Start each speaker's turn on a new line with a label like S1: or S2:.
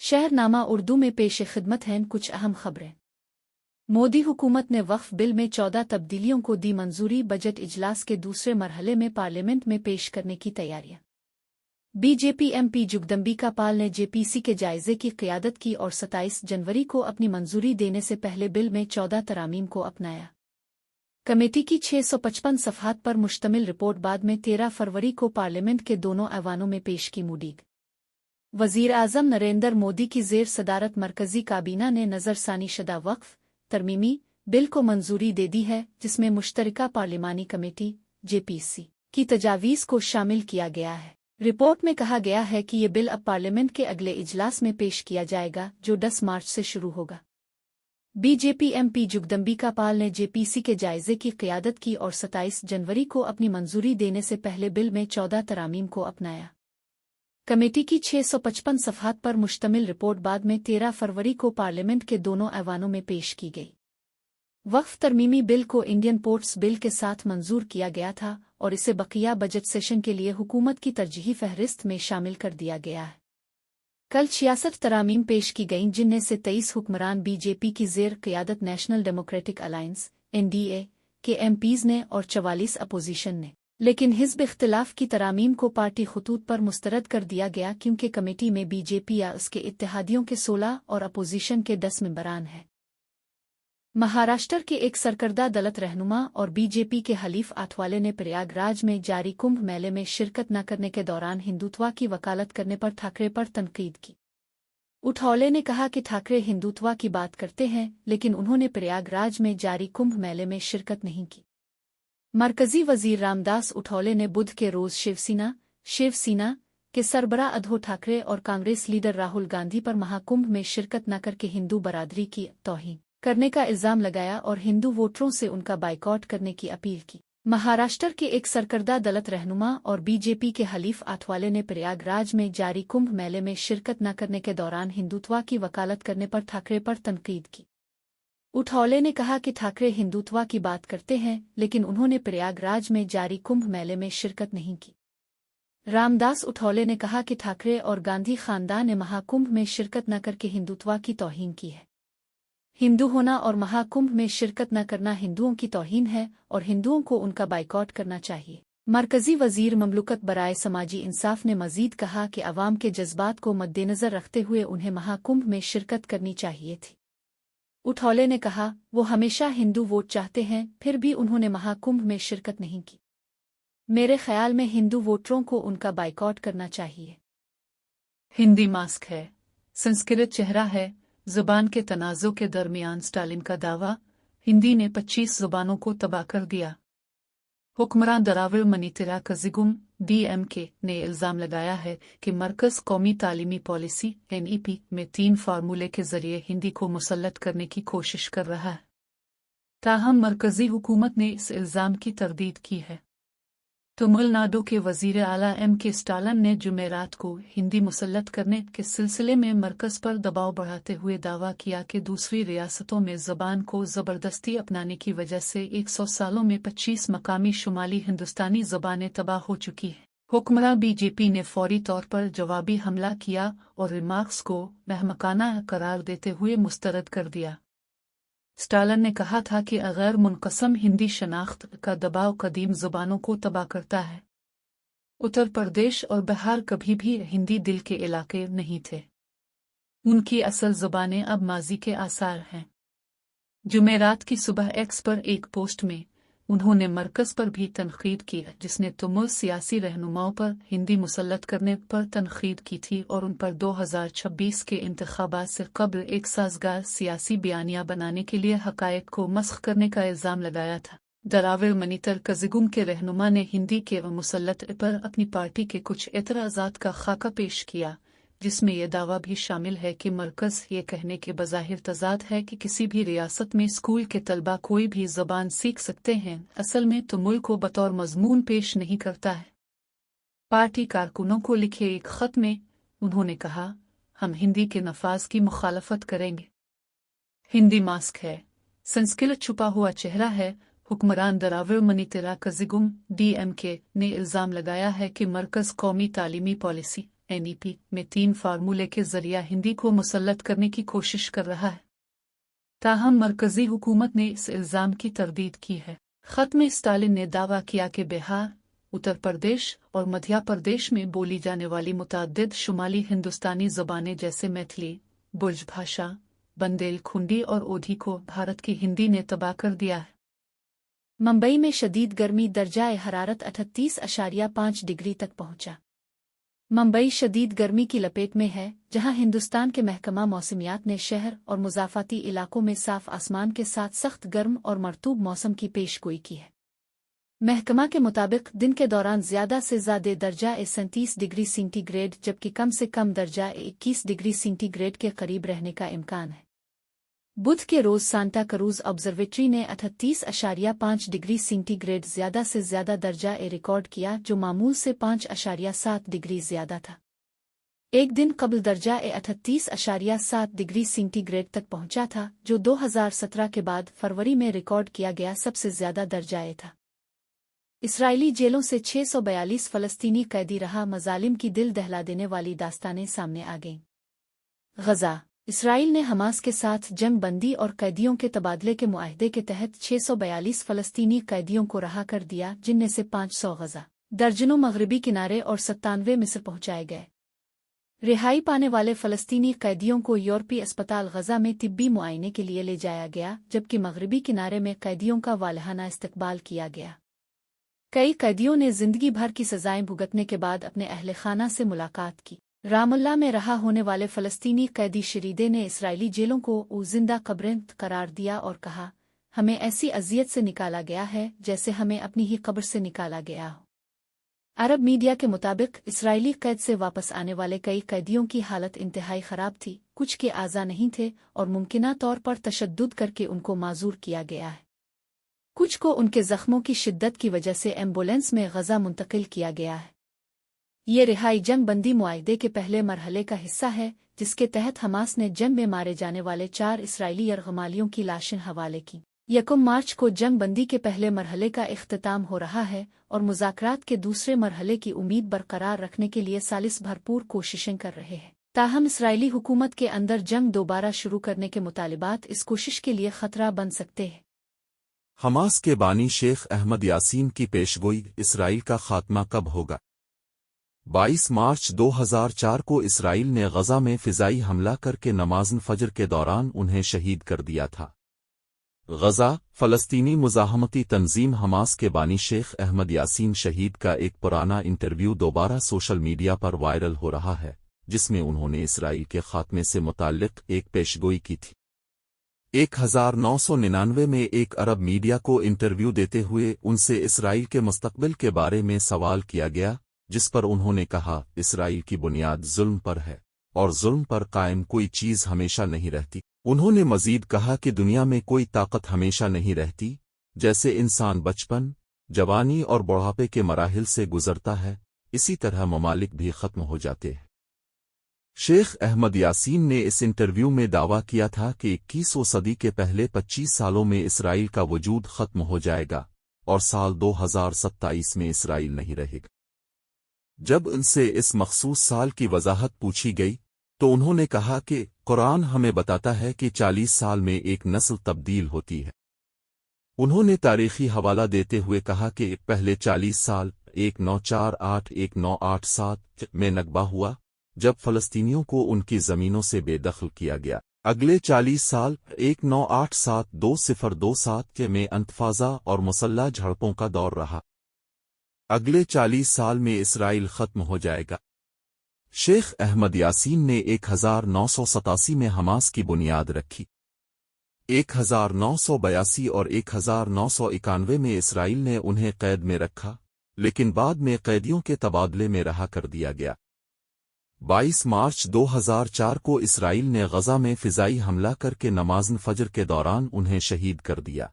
S1: शहरनामा उर्दू में पेश खिदमत हैं कुछ अहम खबरें। मोदी हुकूमत ने वक्फ बिल में 14 तब्दीलियों को दी मंजूरी। बजट इजलास के दूसरे मरहले में पार्लियामेंट में पेश करने की तैयारियां। बीजेपी एमपी जगदम्बिका पाल ने जेपीसी के जायजे की क़ियादत की और 27 जनवरी को अपनी मंजूरी देने से पहले बिल में 14 तरामीम को अपनाया। कमेटी की 655 सफ़हात पर मुश्तमिल रिपोर्ट बाद में 13 फरवरी को पार्लियामेंट के दोनों ऐवानों में पेश की मुडीग। वज़ीर आज़म नरेंद्र मोदी की ज़ेर सदारत मरकज़ी काबीना ने नज़रसानी शुदा वक्फ तरमीमी बिल को मंजूरी दे दी है, जिसमें मुश्तरका पार्लिमानी कमेटी जेपीसी की तजावीज़ को शामिल किया गया है। रिपोर्ट में कहा गया है कि ये बिल अब पार्लियामेंट के अगले इजलास में पेश किया जाएगा, जो 10 मार्च से शुरू होगा। बीजेपी एमपी जगदम्बिका पाल ने जेपीसी के जायजे की क़ियादत की और 27 जनवरी को अपनी मंजूरी देने से पहले बिल में 14 तरामीम को अपनाया। कमेटी की 655 सफ़हात पर मुश्तमिल रिपोर्ट बाद में 13 फरवरी को पार्लियामेंट के दोनों ऐवानों में पेश की गई। वक्फ तरमीमी बिल को इंडियन पोर्ट्स बिल के साथ मंजूर किया गया था और इसे बकिया बजट सेशन के लिए हुकूमत की तरजीही फहरिस्त में शामिल कर दिया गया है। कल 66 तरामीम पेश की गईं, जिनमें से 23 हुक्मरान बीजेपी की ज़ेर क़ियादत नेशनल डेमोक्रेटिक अलायंस (एनडीए) के एमपीज़ ने और 44 अपोजिशन ने। लेकिन हिज़्ब इख्तिलाफ की तरामीम को पार्टी खतूत पर मुस्तरद कर दिया गया, क्योंकि कमेटी में बीजेपी या उसके इत्तेहादियों के 16 और अपोजिशन के 10 मेंबरान हैं। महाराष्ट्र के एक सरकर्दा दलित रहनुमा और बीजेपी के हलीफ आठवाले ने प्रयागराज में जारी कुंभ मेले में शिरकत न करने के दौरान हिंदुत्व की वकालत करने पर ठाकरे पर तनकीद की। आठवले ने कहा कि ठाकरे हिंदुत्व की बात करते हैं, लेकिन उन्होंने प्रयागराज में जारी कुंभ मेले में शिरकत नहीं की। मरकजी वजीर रामदास आठवले ने बुध के रोज शिवसेना के सरबराह उद्धव ठाकरे और कांग्रेस लीडर राहुल गांधी पर महाकुंभ में शिरकत न करके हिंदू बरादरी की तौहीन करने का इल्जाम लगाया और हिंदू वोटरों से उनका बाइकॉट करने की अपील की। महाराष्ट्र के एक सरकर्दा दलित रहनुमा और बीजेपी के हलीफ आठवाले ने प्रयागराज में जारी कुंभ मेले में शिरकत न करने के दौरान हिंदुत्व की वकालत करने पर ठाकरे पर तनकीद की। आठवले ने कहा कि ठाकरे हिंदुत्व की बात करते हैं, लेकिन उन्होंने प्रयागराज में जारी कुंभ मेले में शिरकत नहीं की। रामदास आठवले ने कहा कि ठाकरे और गांधी खानदान ने महाकुंभ में शिरकत न करके हिंदुत्व की तौहीन की है। हिंदू होना और महाकुंभ में शिरकत न करना हिंदुओं की तौहीन है और हिंदुओं को उनका बाइकॉट करना चाहिए। मरकजी वजीर ममलुकत बराए समाजी इंसाफ ने मजीद कहा कि अवाम के जज्बात को मद्देनजर रखते हुए उन्हें महाकुंभ में शिरकत करनी चाहिए थी। आठवले ने कहा, वो हमेशा हिंदू वोट चाहते हैं, फिर भी उन्होंने महाकुंभ में शिरकत नहीं की। मेरे ख्याल में हिंदू वोटरों को उनका बाइकॉट करना चाहिए।
S2: हिंदी मास्क है, संस्कृत चेहरा है। ज़ुबान के तनाज़ुं के दरमियान स्टालिन का दावा, हिंदी ने 25 ज़ुबानों को तबाह कर दिया। हुक्मरान दराविड़ मनीतिरा कज़िगुम (डीएमके) ने इल्ज़ाम लगाया है कि मरकज़ कौमी तालीमी पॉलिसी (एनईपी) में 3 फार्मूले के ज़रिए हिंदी को मुसल्लत करने की कोशिश कर रहा है। ताहम मरकज़ी हुकूमत ने इस इल्ज़ाम की तरदीद की है। तमिलनाडु के वज़ीर आला एम.के. स्टालिन ने जुमेरात को हिंदी मुसल्लत करने के सिलसिले में मरकज़ पर दबाव बढ़ाते हुए दावा किया कि दूसरी रियासतों में ज़बान को ज़बरदस्ती अपनाने की वजह से 100 सालों में 25 मकामी शुमाली हिंदुस्तानी ज़बानें तबाह हो चुकी हैं। हुक्मरान बीजेपी ने फौरी तौर पर जवाबी हमला किया और रिमार्क्स को महमकाना करार देते हुए मुस्तरद कर दिया। स्टालिन ने कहा था कि गैर मुनक़सम हिंदी शनाख्त का दबाव कदीम ज़ुबानों को तबाह करता है। उत्तर प्रदेश और बिहार कभी भी हिंदी दिल के इलाके नहीं थे। उनकी असल ज़ुबानें अब माजी के आसार हैं। जुमेरात की सुबह एक्स पर एक पोस्ट में उन्होंने मरकज़ पर भी तनक़ीद की, जिसने तमुल सियासी रहनुमाओं पर हिंदी मुसल्लत करने पर तनक़ीद की थी और उन पर 2026 के इंतख़ाबात से क़ब्ल एक साज़गार सियासी बयानिया बनाने के लिए हक़ाइक़ को मस्ख़ करने का इल्ज़ाम लगाया था। दराविड़ मनीतर कज़िगुम के रहनुमा ने हिंदी के मुसल्लत पर अपनी पार्टी के कुछ एतराज़ात का खाका पेश किया, जिसमें यह दावा भी शामिल है कि मरकज़ ये कहने के बज़ाहिर तज़ाद है कि किसी भी रियासत में स्कूल के तलबा कोई भी ज़बान सीख सकते हैं, असल में तो मुल्क को बतौर मज़मून पेश नहीं करता है। पार्टी कारकुनों को लिखे एक ख़त में उन्होंने कहा, हम हिंदी के नफाज की मुखालफत करेंगे। हिंदी मास्क है, संस्कृत छुपा हुआ चेहरा है। हुक्मरान दराविड़ मनीतिरा कज़िगुम (डीएमके) ने इल्ज़ाम लगाया है कि मरकज़ कौमी तालीमी पॉलिसी NEP में 3 फार्मूले के जरिए हिंदी को मुसल्लत करने की कोशिश कर रहा है। ताहम मरकजी हुकूमत ने इस इल्ज़ाम की तरदीद की है। खत में स्टालिन ने दावा किया कि बिहार, उत्तर प्रदेश और मध्य प्रदेश में बोली जाने वाली मुतअद्दिद शुमाली हिंदुस्तानी ज़बानें जैसे मैथिली, बुर्जभाषा, बुंदेलखंडी और ओधी को भारत की हिंदी ने तबाह कर दिया है।
S1: मुंबई में शदीद गर्मी, दर्जा हरारत 38.5 डिग्री तक पहुंचा। मुंबई शदीद गर्मी की लपेट में है, जहां हिंदुस्तान के महकमा मौसमियात ने शहर और मुज़ाफ़ाती इलाकों में साफ आसमान के साथ सख्त गर्म और मरतूब मौसम की पेशगोई की है। महकमा के मुताबिक दिन के दौरान ज़्यादा से ज़्यादा दर्जा 37 डिग्री सेंटीग्रेड जबकि कम से कम दर्जा 21 डिग्री सेंटीग्रेड के करीब रहने का इम्कान है। बुध के रोज़ सांता क्रूज़ ऑब्जर्वेटरी ने 38.5 डिग्री सेंटीग्रेड ज़्यादा से ज़्यादा दर्जा रिकॉर्ड किया, जो मामूल से 5.7 डिग्री ज़्यादा था। एक दिन कबल दर्जा 38.7 डिग्री सेंटीग्रेड तक पहुंचा था, जो 2017 के बाद फरवरी में रिकॉर्ड किया गया सबसे ज़्यादा दर्जा था। इसराइली जेलों से 642 फ़लस्तीनी कैदी रहा, मज़ालिम की दिल दहला देने वाली दास्तानें सामने आ गईं। गज़ा। इसराइल ने हमास के साथ जंग बंदी और कैदियों के तबादले के मुआहदे के तहत 642 फ़लस्तीनी कैदियों को रहा कर दिया, जिनमें से 500 गज़ा, दर्जनों मगरबी किनारे और 97 मिस्र पहुंचाए गए। रिहाई पाने वाले फ़लस्तीनी कैदियों को यूरोपीय अस्पताल गज़ा में तिब्बी मुआयने के लिए ले जाया गया, जबकि मगरबी किनारे में कैदियों का वालहाना इस्तकबाल किया गया। कई कैदियों ने जिंदगी भर की सजाएं भुगतने के बाद अपने अहले खाना से मुलाकात की। रामल्ला में रहा होने वाले फ़लस्तीनी कैदी शरीदे ने इसराइली जेलों को जिंदा कब्रें करार दिया और कहा, हमें ऐसी अजियत से निकाला गया है जैसे हमें अपनी ही कब्र से निकाला गया हो। अरब मीडिया के मुताबिक इसराइली कैद से वापस आने वाले कई कैदियों की हालत इंतहाई ख़राब थी, कुछ के आज़ा नहीं थे और मुमकिना तौर पर तशद्दुद करके उनको माजूर किया गया है। कुछ को उनके ज़ख्मों की शिद्दत की वजह से एम्बुलेंस में गज़ा मुंतकिल किया गया है। ये रिहाई जंग बंदी मुआहदे के पहले मरहले का हिस्सा है, जिसके तहत हमास ने जंग में मारे जाने वाले 4 इसराइली यरगमालियों की लाशें हवाले की। 1 मार्च को जंग बंदी के पहले मरहले का इख्तिताम हो रहा है और मुज़ाकरात के दूसरे मरहले की उम्मीद बरकरार रखने के लिए सालिस भरपूर कोशिशें कर रहे हैं। ताहम इसराइली हुकूमत के अंदर जंग दोबारा शुरू करने के मुतालिबात इस कोशिश के लिए खतरा बन सकते हैं।
S3: हमास के बानी शेख अहमद यासीन की पेशगोई, इसराइल का खात्मा कब होगा? 22 मार्च 2004 को इसराइल ने गज़ा में फ़िज़ाई हमला करके नमाज़ फजर के दौरान उन्हें शहीद कर दिया था। गज़ा, फ़लस्तीनी मुज़ाहमती तंजीम हमास के बानी शेख अहमद यासीन शहीद का एक पुराना इंटरव्यू दोबारा सोशल मीडिया पर वायरल हो रहा है, जिसमें उन्होंने इसराइल के खात्मे से मुताल्लिक़ एक पेशगोई की थी। 1999 में एक अरब मीडिया को इंटरव्यू देते हुए उनसे इसराइल के मुस्तक़बिल के बारे में सवाल किया गया, जिस पर उन्होंने कहा, इसराइल की बुनियाद जुल्म पर है और जुल्म पर कायम कोई चीज़ हमेशा नहीं रहती। उन्होंने मज़ीद कहा कि दुनिया में कोई ताकत हमेशा नहीं रहती, जैसे इंसान बचपन, जवानी और बुढ़ापे के मराहिल से गुजरता है, इसी तरह ममालिक भी ख़त्म हो जाते हैं। शेख अहमद यासीन ने इस इंटरव्यू में दावा किया था कि 21वीं सदी के पहले 25 सालों में इसराइल का वजूद ख़त्म हो जाएगा और साल 2027 में इसराइल नहीं रहेगा। जब उनसे इस मखसूस साल की वजाहत पूछी गई, तो उन्होंने कहा कि कुरान हमें बताता है कि 40 साल में एक नस्ल तब्दील होती है। उन्होंने तारीखी हवाला देते हुए कहा कि पहले 40 साल 1948-1987 में नकबा हुआ, जब फ़लस्तीनियों को उनकी ज़मीनों से बेदखल किया गया। अगले 40 साल 1987-2027 में इंतफाज़ा और मुसल्लह झड़पों का दौर रहा। अगले 40 साल में इसराइल ख़त्म हो जाएगा। शेख अहमद यासीन ने 1987 में हमास की बुनियाद रखी। 1982 और 1991 में इसराइल ने उन्हें कैद में रखा, लेकिन बाद में कैदियों के तबादले में रहा कर दिया गया। 22 मार्च 2004 को इसराइल ने गज़ा में फ़िज़ाई हमला करके नमाज़ फजर के दौरान उन्हें शहीद कर दिया।